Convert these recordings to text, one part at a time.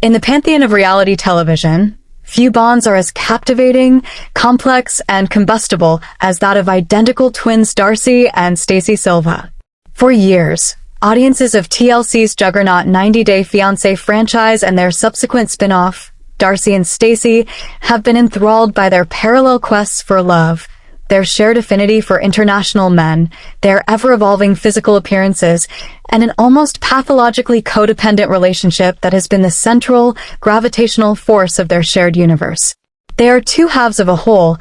In the pantheon of reality television, few bonds are as captivating, complex, and combustible as that of identical twins Darcey and Stacey Silva. For years, audiences of TLC's juggernaut 90 Day Fiancé franchise and their subsequent spin-off, Darcey and Stacey, have been enthralled by their parallel quests for love, their shared affinity for international men, their ever-evolving physical appearances, and an almost pathologically codependent relationship that has been the central, gravitational force of their shared universe. They are two halves of a whole,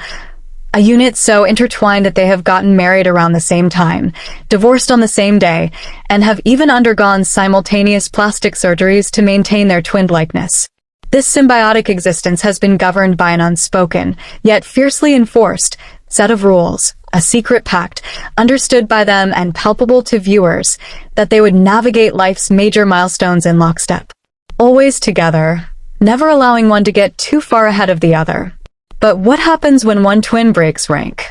a unit so intertwined that they have gotten married around the same time, divorced on the same day, and have even undergone simultaneous plastic surgeries to maintain their twin likeness. This symbiotic existence has been governed by an unspoken, yet fiercely enforced, set of rules, a secret pact, understood by them and palpable to viewers, that they would navigate life's major milestones in lockstep. Always together, never allowing one to get too far ahead of the other. But what happens when one twin breaks rank?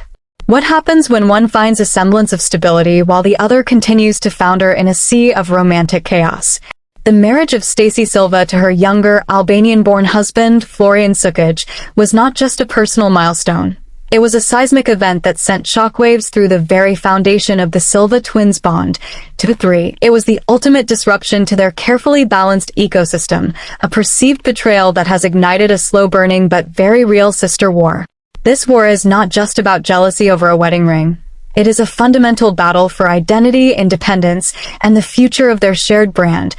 What happens when one finds a semblance of stability while the other continues to founder in a sea of romantic chaos? The marriage of Stacey Silva to her younger, Albanian-born husband, Florian Sukic, was not just a personal milestone. It was a seismic event that sent shockwaves through the very foundation of the Silva twins' bond. It was the ultimate disruption to their carefully balanced ecosystem, a perceived betrayal that has ignited a slow-burning but very real sister war. This war is not just about jealousy over a wedding ring. It is a fundamental battle for identity, independence, and the future of their shared brand,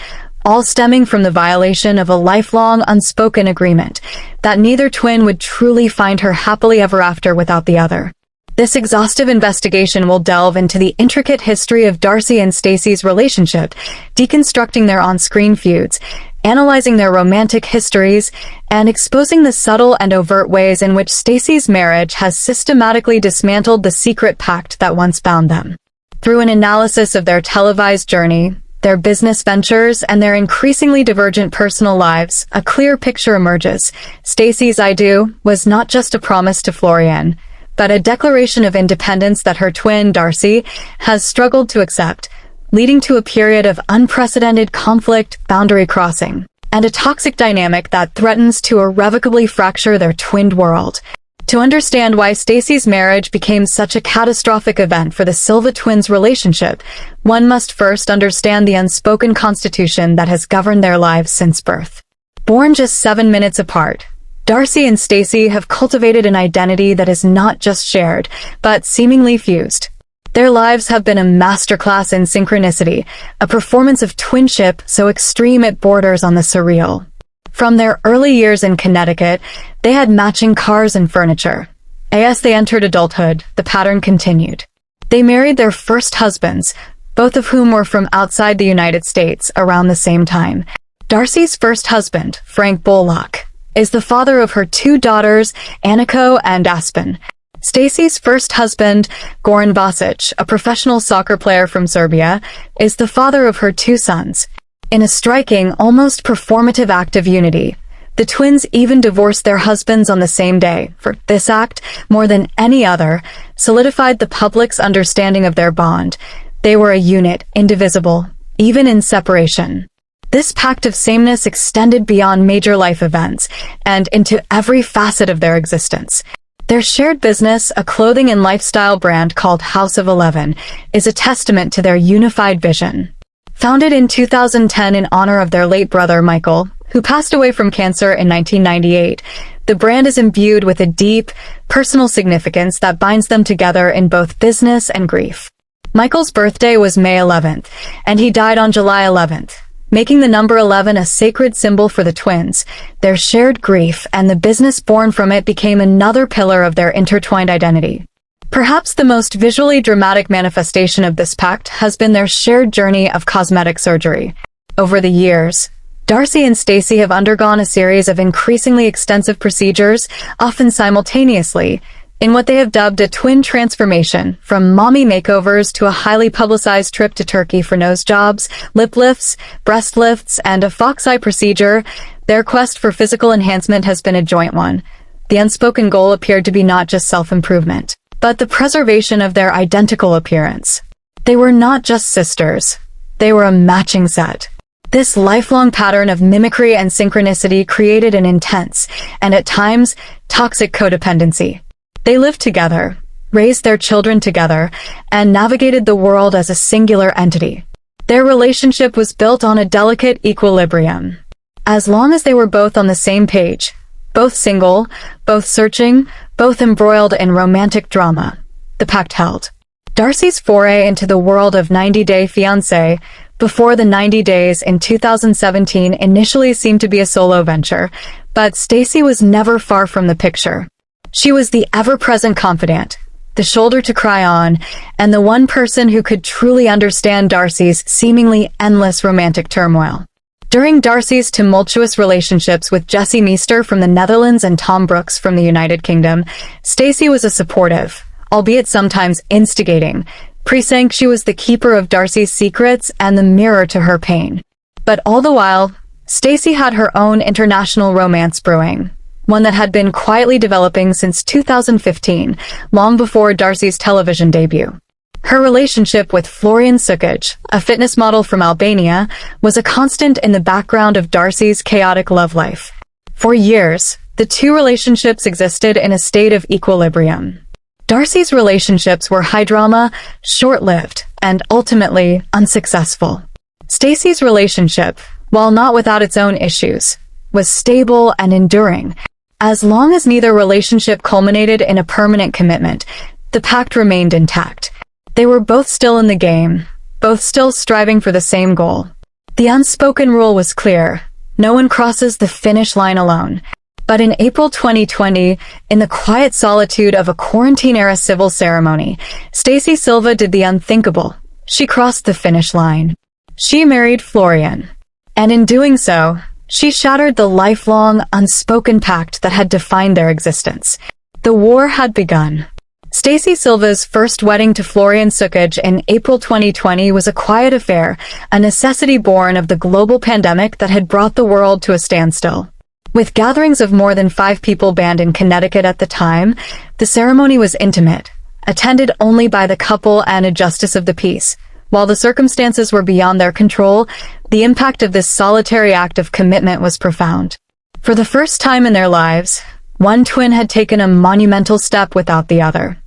all stemming from the violation of a lifelong unspoken agreement that neither twin would truly find her happily ever after without the other. This exhaustive investigation will delve into the intricate history of Darcey and Stacey's relationship, deconstructing their on-screen feuds, analyzing their romantic histories, and exposing the subtle and overt ways in which Stacey's marriage has systematically dismantled the secret pact that once bound them. Through an analysis of their televised journey, their business ventures, and their increasingly divergent personal lives, a clear picture emerges. Stacey's "I do" was not just a promise to Florian, but a declaration of independence that her twin, Darcey, has struggled to accept, leading to a period of unprecedented conflict, boundary crossing, and a toxic dynamic that threatens to irrevocably fracture their twinned world. To understand why Stacey's marriage became such a catastrophic event for the Silva twins' relationship, one must first understand the unspoken constitution that has governed their lives since birth. Born just 7 minutes apart, Darcey and Stacey have cultivated an identity that is not just shared, but seemingly fused. Their lives have been a masterclass in synchronicity, a performance of twinship so extreme it borders on the surreal. From their early years in Connecticut, they had matching cars and furniture. As they entered adulthood, the pattern continued. They married their first husbands, both of whom were from outside the United States, around the same time. Darcey's first husband, Frank Bullock, is the father of her 2 daughters, Aniko and Aspen. Stacey's first husband, Goran Vasic, a professional soccer player from Serbia, is the father of her 2 sons. In a striking, almost performative act of unity, the twins even divorced their husbands on the same day, for this act, more than any other, solidified the public's understanding of their bond. They were a unit, indivisible, even in separation. This pact of sameness extended beyond major life events, and into every facet of their existence. Their shared business, a clothing and lifestyle brand called House of 11, is a testament to their unified vision. Founded in 2010 in honor of their late brother Michael, who passed away from cancer in 1998, the brand is imbued with a deep, personal significance that binds them together in both business and grief. Michael's birthday was May 11th, and he died on July 11th, making the number 11 a sacred symbol for the twins. Their shared grief and the business born from it became another pillar of their intertwined identity. Perhaps the most visually dramatic manifestation of this pact has been their shared journey of cosmetic surgery. Over the years, Darcey and Stacey have undergone a series of increasingly extensive procedures, often simultaneously, in what they have dubbed a twin transformation, from mommy makeovers to a highly publicized trip to Turkey for nose jobs, lip lifts, breast lifts, and a fox eye procedure. Their quest for physical enhancement has been a joint one. The unspoken goal appeared to be not just self-improvement, but the preservation of their identical appearance. They were not just sisters. They were a matching set. This lifelong pattern of mimicry and synchronicity created an intense, and at times, toxic codependency. They lived together, raised their children together, and navigated the world as a singular entity. Their relationship was built on a delicate equilibrium. As long as they were both on the same page, both single, both searching, both embroiled in romantic drama, the pact held. Darcey's foray into the world of 90 Day Fiancé before the 90 days in 2017 initially seemed to be a solo venture, but Stacey was never far from the picture. She was the ever-present confidant, the shoulder to cry on, and the one person who could truly understand Darcey's seemingly endless romantic turmoil. During Darcey's tumultuous relationships with Jesse Meester from the Netherlands and Tom Brooks from the United Kingdom, Stacey was a supportive, albeit sometimes instigating, presync. She was the keeper of Darcey's secrets and the mirror to her pain. But all the while, Stacey had her own international romance brewing, one that had been quietly developing since 2015, long before Darcey's television debut. Her relationship with Florian Sukic, a fitness model from Albania, was a constant in the background of Darcey's chaotic love life. For years, the two relationships existed in a state of equilibrium. Darcey's relationships were high drama, short-lived, and ultimately unsuccessful. Stacey's relationship, while not without its own issues, was stable and enduring. As long as neither relationship culminated in a permanent commitment, the pact remained intact. They were both still in the game, both still striving for the same goal. The unspoken rule was clear: no one crosses the finish line alone. But in April 2020, in the quiet solitude of a quarantine-era civil ceremony, Stacey Silva did the unthinkable. She crossed the finish line. She married Florian. And in doing so, she shattered the lifelong, unspoken pact that had defined their existence. The war had begun. Stacey Silva's first wedding to Florian Sukic in April 2020 was a quiet affair, a necessity born of the global pandemic that had brought the world to a standstill. With gatherings of more than 5 people banned in Connecticut at the time, the ceremony was intimate, attended only by the couple and a justice of the peace. While the circumstances were beyond their control, the impact of this solitary act of commitment was profound. For the first time in their lives, one twin had taken a monumental step without the other.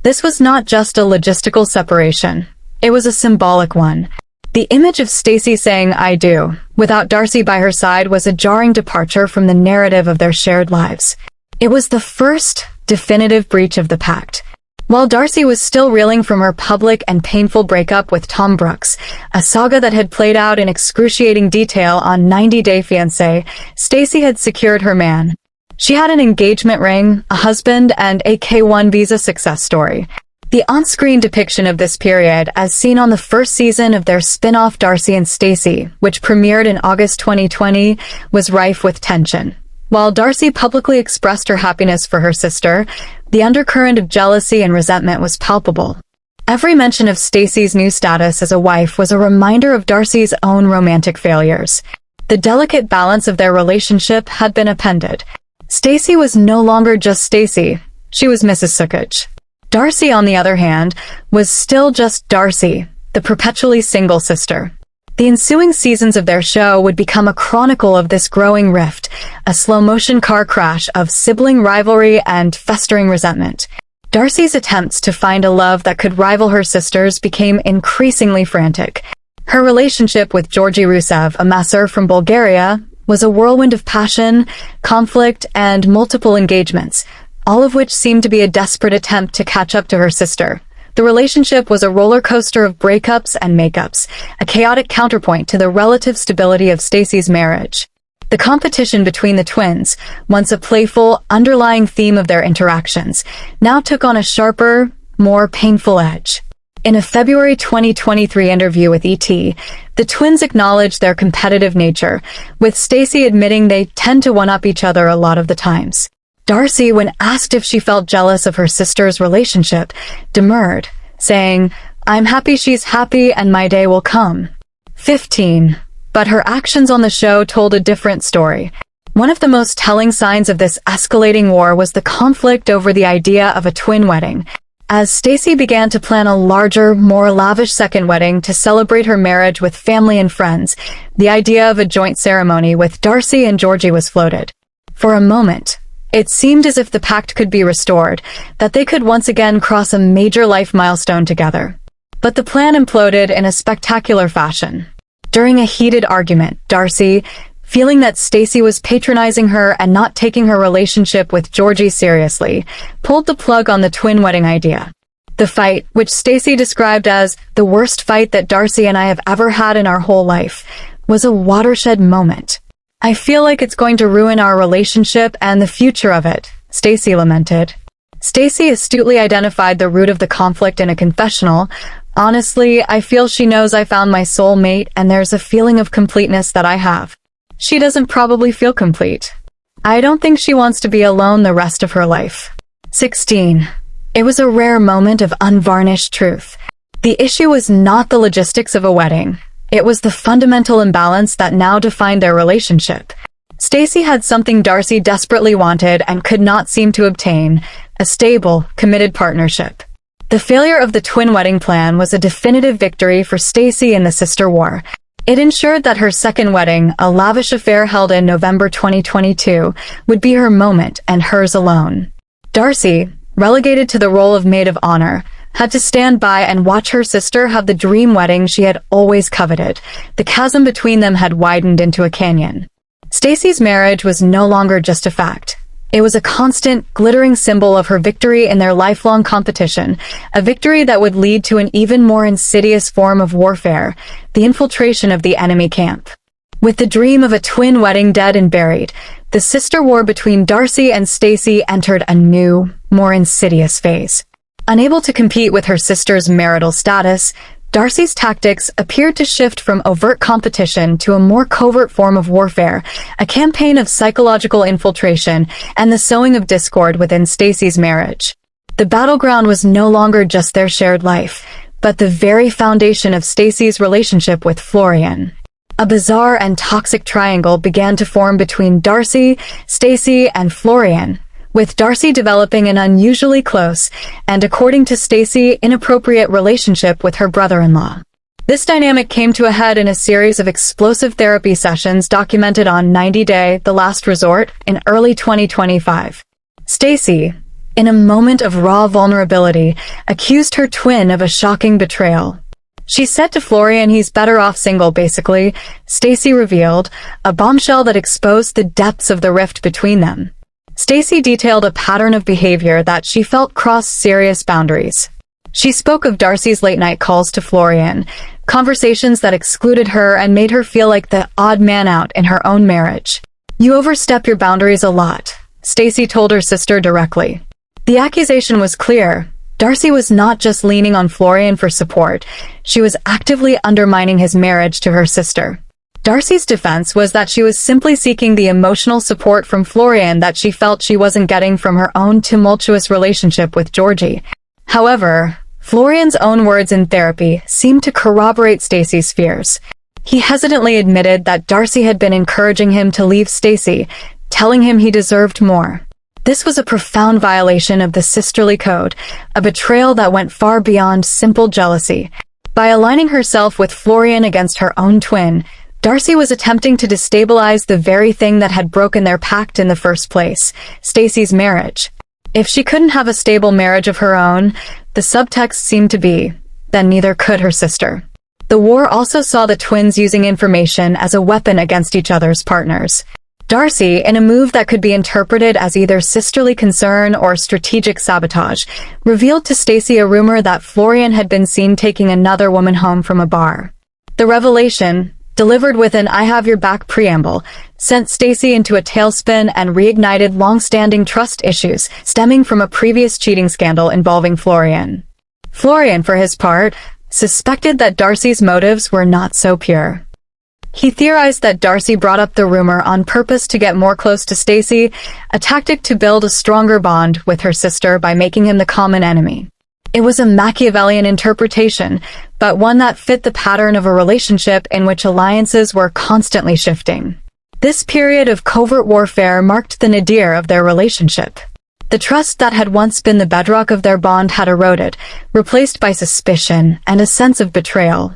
This was not just a logistical separation. It was a symbolic one. The image of Stacey saying "I do" without Darcey by her side was a jarring departure from the narrative of their shared lives. It was the first definitive breach of the pact. While Darcey was still reeling from her public and painful breakup with Tom Brooks, a saga that had played out in excruciating detail on 90 Day Fiancé, Stacey had secured her man. She had an engagement ring, a husband, and a K-1 visa success story. The on-screen depiction of this period, as seen on the first season of their spin-off Darcey and Stacey, which premiered in August 2020, was rife with tension. While Darcey publicly expressed her happiness for her sister, the undercurrent of jealousy and resentment was palpable. Every mention of Stacey's new status as a wife was a reminder of Darcey's own romantic failures. The delicate balance of their relationship had been upended. Stacey was no longer just Stacey. She was Mrs. Sukic. Darcey, on the other hand, was still just Darcey, the perpetually single sister. The ensuing seasons of their show would become a chronicle of this growing rift, a slow-motion car crash of sibling rivalry and festering resentment. Darcey's attempts to find a love that could rival her sister's became increasingly frantic. Her relationship with Georgi Rusev, a masseur from Bulgaria, was a whirlwind of passion, conflict, and multiple engagements, all of which seemed to be a desperate attempt to catch up to her sister. The relationship was a roller coaster of breakups and makeups, a chaotic counterpoint to the relative stability of Stacey's marriage. The competition between the twins, once a playful, underlying theme of their interactions, now took on a sharper, more painful edge. In a February 2023 interview with ET, the twins acknowledged their competitive nature, with Stacey admitting they tend to one-up each other a lot of the times. Darcey, when asked if she felt jealous of her sister's relationship, demurred, saying, "I'm happy she's happy and my day will come." 15. But her actions on the show told a different story. One of the most telling signs of this escalating war was the conflict over the idea of a twin wedding. As Stacey began to plan a larger, more lavish second wedding to celebrate her marriage with family and friends, the idea of a joint ceremony with Darcey and Georgie was floated. For a moment, it seemed as if the pact could be restored, that they could once again cross a major life milestone together. But the plan imploded in a spectacular fashion. During a heated argument, Darcey, feeling that Stacey was patronizing her and not taking her relationship with Georgie seriously, pulled the plug on the twin wedding idea. The fight, which Stacey described as the worst fight that Darcey and I have ever had in our whole life, was a watershed moment. "I feel like it's going to ruin our relationship and the future of it," Stacey lamented. Stacey astutely identified the root of the conflict in a confessional. "Honestly, I feel she knows I found my soulmate and there's a feeling of completeness that I have. She doesn't probably feel complete. I don't think she wants to be alone the rest of her life." 16. It was a rare moment of unvarnished truth. The issue was not the logistics of a wedding. It was the fundamental imbalance that now defined their relationship. Stacey had something Darcey desperately wanted and could not seem to obtain: a stable, committed partnership. The failure of the twin wedding plan was a definitive victory for Stacey in the sister war. It ensured that her second wedding, a lavish affair held in November 2022, would be her moment and hers alone. Darcey, relegated to the role of maid of honor, had to stand by and watch her sister have the dream wedding she had always coveted. The chasm between them had widened into a canyon. Stacey's marriage was no longer just a fact. It was a constant, glittering symbol of her victory in their lifelong competition, a victory that would lead to an even more insidious form of warfare, the infiltration of the enemy camp. With the dream of a twin wedding dead and buried, the sister war between Darcey and Stacey entered a new, more insidious phase. Unable to compete with her sister's marital status, Darcey's tactics appeared to shift from overt competition to a more covert form of warfare, a campaign of psychological infiltration and the sowing of discord within Stacey's marriage. The battleground was no longer just their shared life, but the very foundation of Stacey's relationship with Florian. A bizarre and toxic triangle began to form between Darcey, Stacey, and Florian, with Darcey developing an unusually close and, according to Stacey, inappropriate relationship with her brother-in-law. This dynamic came to a head in a series of explosive therapy sessions documented on 90 Day, The Last Resort, in early 2025. Stacey, in a moment of raw vulnerability, accused her twin of a shocking betrayal. She said to Florian he's better off single, basically, Stacey revealed, a bombshell that exposed the depths of the rift between them. Stacey detailed a pattern of behavior that she felt crossed serious boundaries. She spoke of Darcey's late-night calls to Florian, conversations that excluded her and made her feel like the odd man out in her own marriage. "You overstep your boundaries a lot," Stacey told her sister directly. The accusation was clear. Darcey was not just leaning on Florian for support, she was actively undermining his marriage to her sister. Darcey's defense was that she was simply seeking the emotional support from Florian that she felt she wasn't getting from her own tumultuous relationship with Georgie. However, Florian's own words in therapy seemed to corroborate Stacey's fears. He hesitantly admitted that Darcey had been encouraging him to leave Stacey, telling him he deserved more. This was a profound violation of the sisterly code, a betrayal that went far beyond simple jealousy. By aligning herself with Florian against her own twin, Darcey was attempting to destabilize the very thing that had broken their pact in the first place, Stacey's marriage. If she couldn't have a stable marriage of her own, the subtext seemed to be, then neither could her sister. The war also saw the twins using information as a weapon against each other's partners. Darcey, in a move that could be interpreted as either sisterly concern or strategic sabotage, revealed to Stacey a rumor that Florian had been seen taking another woman home from a bar. The revelation, delivered with an "I have your back" preamble, sent Stacey into a tailspin and reignited long-standing trust issues stemming from a previous cheating scandal involving Florian. Florian, for his part, suspected that Darcey's motives were not so pure. He theorized that Darcey brought up the rumor on purpose to get more close to Stacey, a tactic to build a stronger bond with her sister by making him the common enemy. It was a Machiavellian interpretation, but one that fit the pattern of a relationship in which alliances were constantly shifting. This period of covert warfare marked the nadir of their relationship. The trust that had once been the bedrock of their bond had eroded, replaced by suspicion and a sense of betrayal.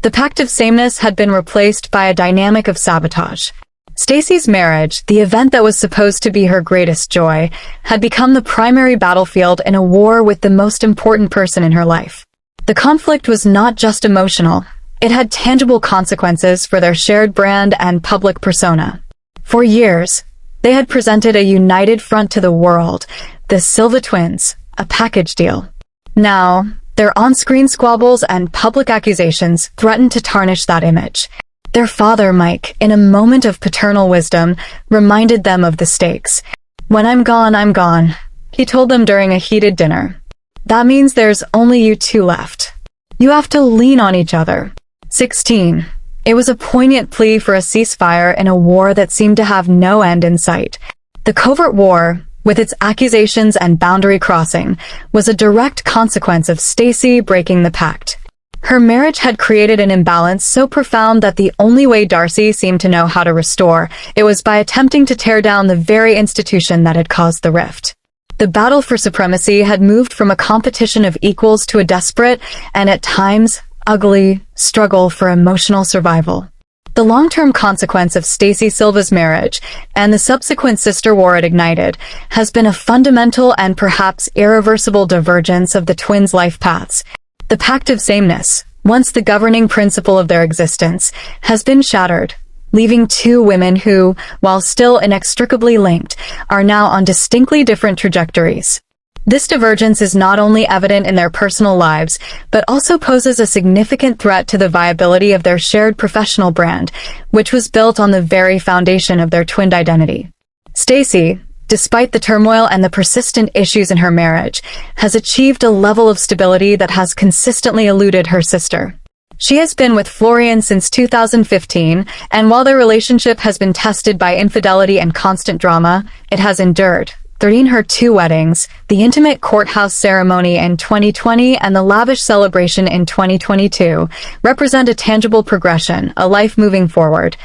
The pact of sameness had been replaced by a dynamic of sabotage. Stacey's marriage, the event that was supposed to be her greatest joy, had become the primary battlefield in a war with the most important person in her life. The conflict was not just emotional. It had tangible consequences for their shared brand and public persona. For years, they had presented a united front to the world, the Silva twins, a package deal. Now, their on-screen squabbles and public accusations threatened to tarnish that image. Their father, Mike, in a moment of paternal wisdom, reminded them of the stakes. "When I'm gone," he told them during a heated dinner. "That means there's only you two left. You have to lean on each other." 16. It was a poignant plea for a ceasefire in a war that seemed to have no end in sight. The covert war, with its accusations and boundary crossing, was a direct consequence of Stacey breaking the pact. Her marriage had created an imbalance so profound that the only way Darcey seemed to know how to restore it was by attempting to tear down the very institution that had caused the rift. The battle for supremacy had moved from a competition of equals to a desperate, and at times, ugly, struggle for emotional survival. The long-term consequence of Stacey Silva's marriage, and the subsequent sister war it ignited, has been a fundamental and perhaps irreversible divergence of the twins' life paths. The pact of sameness, once the governing principle of their existence, has been shattered, leaving two women who, while still inextricably linked, are now on distinctly different trajectories. This divergence is not only evident in their personal lives, but also poses a significant threat to the viability of their shared professional brand, which was built on the very foundation of their twinned identity. Stacey, despite the turmoil and the persistent issues in her marriage, has achieved a level of stability that has consistently eluded her sister. She has been with Florian since 2015, and while their relationship has been tested by infidelity and constant drama, it has endured. 13. Her two weddings, the intimate courthouse ceremony in 2020 and the lavish celebration in 2022, represent a tangible progression, a life moving forward.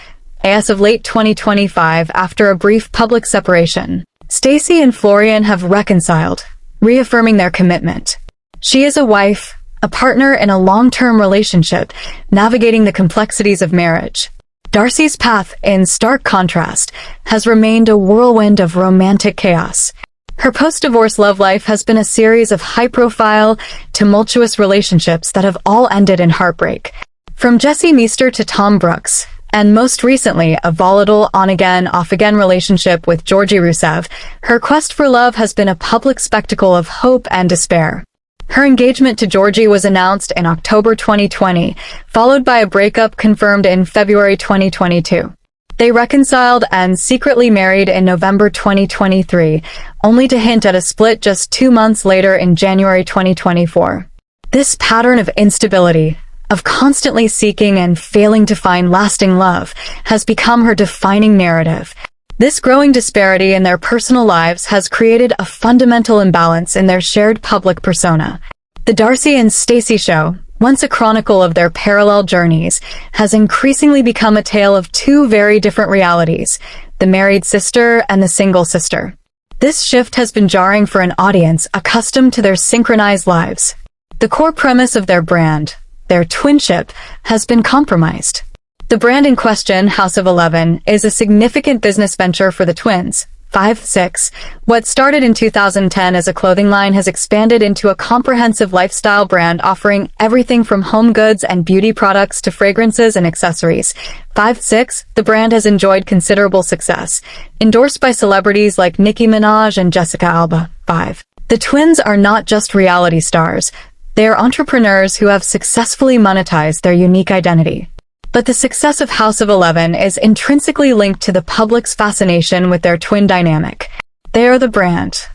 As of late 2025, after a brief public separation, Stacey and Florian have reconciled, reaffirming their commitment. She is a wife, a partner in a long-term relationship, navigating the complexities of marriage. Darcey's path, in stark contrast, has remained a whirlwind of romantic chaos. Her post-divorce love life has been a series of high-profile, tumultuous relationships that have all ended in heartbreak. From Jesse Meester to Tom Brooks, and most recently a volatile on-again, off-again relationship with Georgi Rusev, her quest for love has been a public spectacle of hope and despair. Her engagement to Georgi was announced in October 2020, followed by a breakup confirmed in February 2022. They reconciled and secretly married in November 2023, only to hint at a split just 2 months later in January 2024. This pattern of instability, of constantly seeking and failing to find lasting love, has become her defining narrative. This growing disparity in their personal lives has created a fundamental imbalance in their shared public persona. The Darcey and Stacey show, once a chronicle of their parallel journeys, has increasingly become a tale of two very different realities, the married sister and the single sister. This shift has been jarring for an audience accustomed to their synchronized lives. The core premise of their brand, their twinship, has been compromised. The brand in question, House of 11, is a significant business venture for the twins. 5-6. What started in 2010 as a clothing line has expanded into a comprehensive lifestyle brand offering everything from home goods and beauty products to fragrances and accessories. 5-6. The brand has enjoyed considerable success, endorsed by celebrities like Nicki Minaj and Jessica Alba. 5. The twins are not just reality stars. They are entrepreneurs who have successfully monetized their unique identity. But the success of House of 11 is intrinsically linked to the public's fascination with their twin dynamic. They are the brand.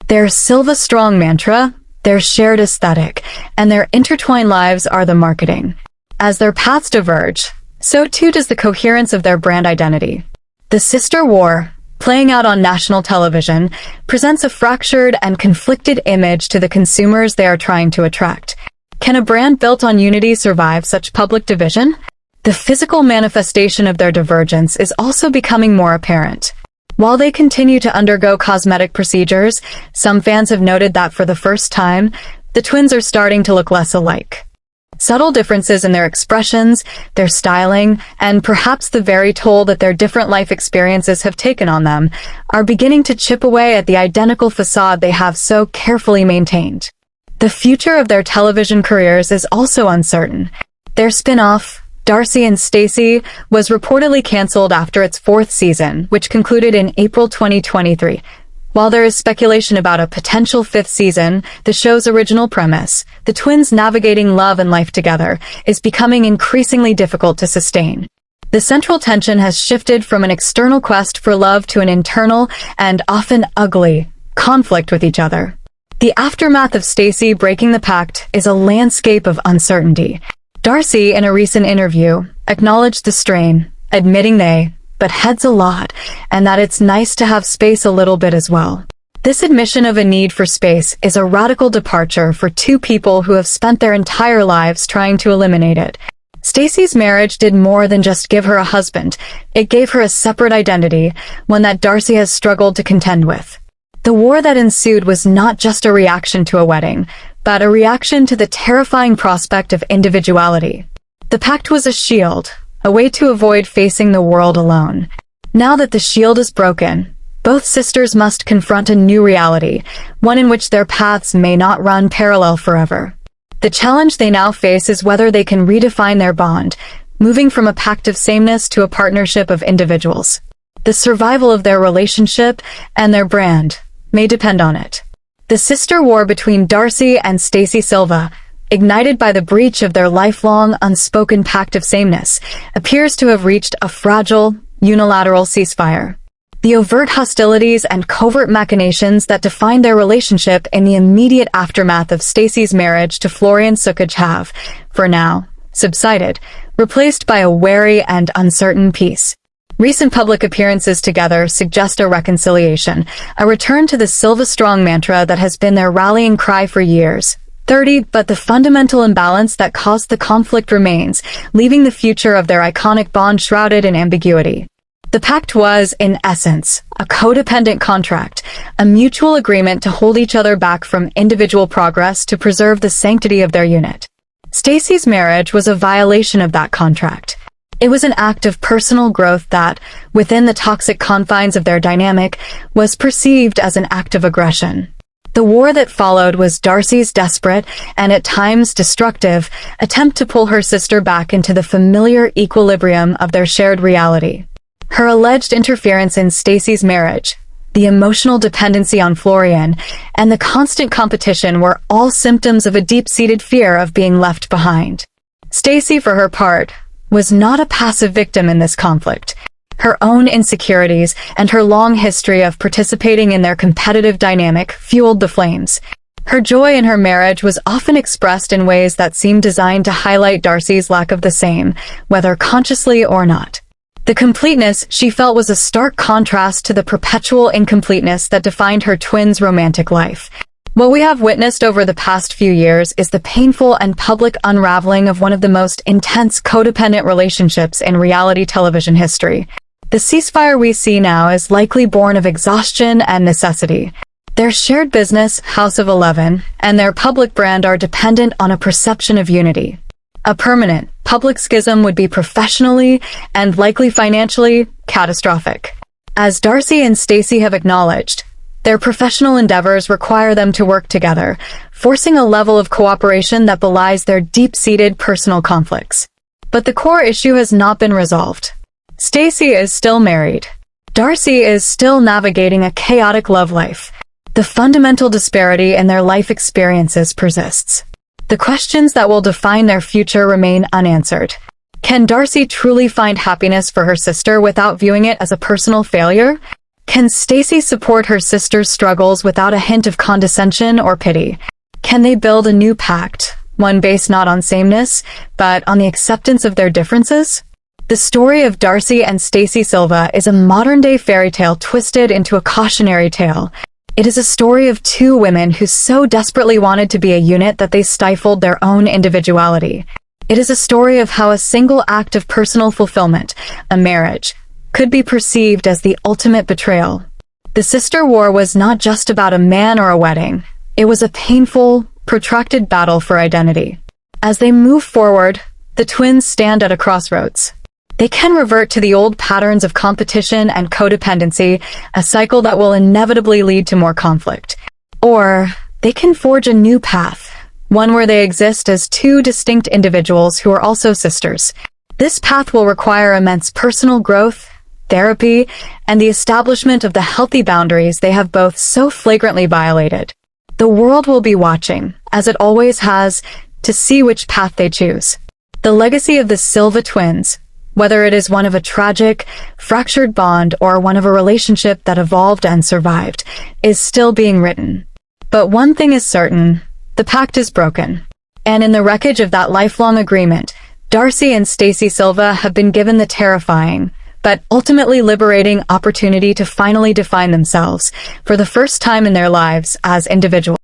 Their Silva strong mantra, their shared aesthetic, and their intertwined lives are the marketing. As their paths diverge, so too does the coherence of their brand identity. The sister war, playing out on national television, presents a fractured and conflicted image to the consumers they are trying to attract. Can a brand built on unity survive such public division? The physical manifestation of their divergence is also becoming more apparent. While they continue to undergo cosmetic procedures, some fans have noted that for the first time, the twins are starting to look less alike. Subtle differences in their expressions, their styling, and perhaps the very toll that their different life experiences have taken on them are beginning to chip away at the identical facade they have so carefully maintained. The future of their television careers is also uncertain. Their spin-off, Darcey and Stacey, was reportedly cancelled after its 4th season, which concluded in April 2023. While there is speculation about a potential 5th season, the show's original premise, the twins navigating love and life together, is becoming increasingly difficult to sustain. The central tension has shifted from an external quest for love to an internal, and often ugly, conflict with each other. The aftermath of Stacey breaking the pact is a landscape of uncertainty. Darcey, in a recent interview, acknowledged the strain, admitting they but heads a lot, and that it's nice to have space a little bit as well. This admission of a need for space is a radical departure for two people who have spent their entire lives trying to eliminate it. Stacey's marriage did more than just give her a husband. It gave her a separate identity, one that Darcey has struggled to contend with. The war that ensued was not just a reaction to a wedding, but a reaction to the terrifying prospect of individuality. The pact was a shield, a way to avoid facing the world alone. Now that the shield is broken, both sisters must confront a new reality, one in which their paths may not run parallel forever. The challenge they now face is whether they can redefine their bond, moving from a pact of sameness to a partnership of individuals. The survival of their relationship and their brand may depend on it. The sister war between Darcey and Stacey Silva, ignited by the breach of their lifelong, unspoken pact of sameness, appears to have reached a fragile, unilateral ceasefire. The overt hostilities and covert machinations that defined their relationship in the immediate aftermath of Stacey's marriage to Florian Sukic have, for now, subsided, replaced by a wary and uncertain peace. Recent public appearances together suggest a reconciliation, a return to the Silva strong mantra that has been their rallying cry for years. But the fundamental imbalance that caused the conflict remains, leaving the future of their iconic bond shrouded in ambiguity. The pact was, in essence, a codependent contract, a mutual agreement to hold each other back from individual progress to preserve the sanctity of their unit. Stacey's marriage was a violation of that contract. It was an act of personal growth that, within the toxic confines of their dynamic, was perceived as an act of aggression. The war that followed was Darcey's desperate, and at times destructive, attempt to pull her sister back into the familiar equilibrium of their shared reality. Her alleged interference in Stacey's marriage, the emotional dependency on Florian, and the constant competition were all symptoms of a deep-seated fear of being left behind. Stacey, for her part, was not a passive victim in this conflict. Her own insecurities and her long history of participating in their competitive dynamic fueled the flames. Her joy in her marriage was often expressed in ways that seemed designed to highlight Darcey's lack of the same, whether consciously or not. The completeness she felt was a stark contrast to the perpetual incompleteness that defined her twins' romantic life. What we have witnessed over the past few years is the painful and public unraveling of one of the most intense codependent relationships in reality television history. The ceasefire we see now is likely born of exhaustion and necessity. Their shared business, House of 11, and their public brand are dependent on a perception of unity. A permanent, public schism would be professionally, and likely financially, catastrophic. As Darcey and Stacey have acknowledged, their professional endeavors require them to work together, forcing a level of cooperation that belies their deep-seated personal conflicts. But the core issue has not been resolved. Stacey is still married. Darcey is still navigating a chaotic love life. The fundamental disparity in their life experiences persists. The questions that will define their future remain unanswered. Can Darcey truly find happiness for her sister without viewing it as a personal failure? Can Stacey support her sister's struggles without a hint of condescension or pity? Can they build a new pact, one based not on sameness, but on the acceptance of their differences? The story of Darcey and Stacey Silva is a modern-day fairy tale twisted into a cautionary tale. It is a story of two women who so desperately wanted to be a unit that they stifled their own individuality. It is a story of how a single act of personal fulfillment, a marriage, could be perceived as the ultimate betrayal. The sister war was not just about a man or a wedding. It was a painful, protracted battle for identity. As they move forward, the twins stand at a crossroads. They can revert to the old patterns of competition and codependency, a cycle that will inevitably lead to more conflict. Or they can forge a new path, one where they exist as two distinct individuals who are also sisters. This path will require immense personal growth, therapy, and the establishment of the healthy boundaries they have both so flagrantly violated. The world will be watching, as it always has, to see which path they choose. The legacy of the Silva twins, whether it is one of a tragic, fractured bond or one of a relationship that evolved and survived, is still being written. But one thing is certain, the pact is broken. And in the wreckage of that lifelong agreement, Darcey and Stacey Silva have been given the terrifying, but ultimately liberating opportunity to finally define themselves, for the first time in their lives, as individuals.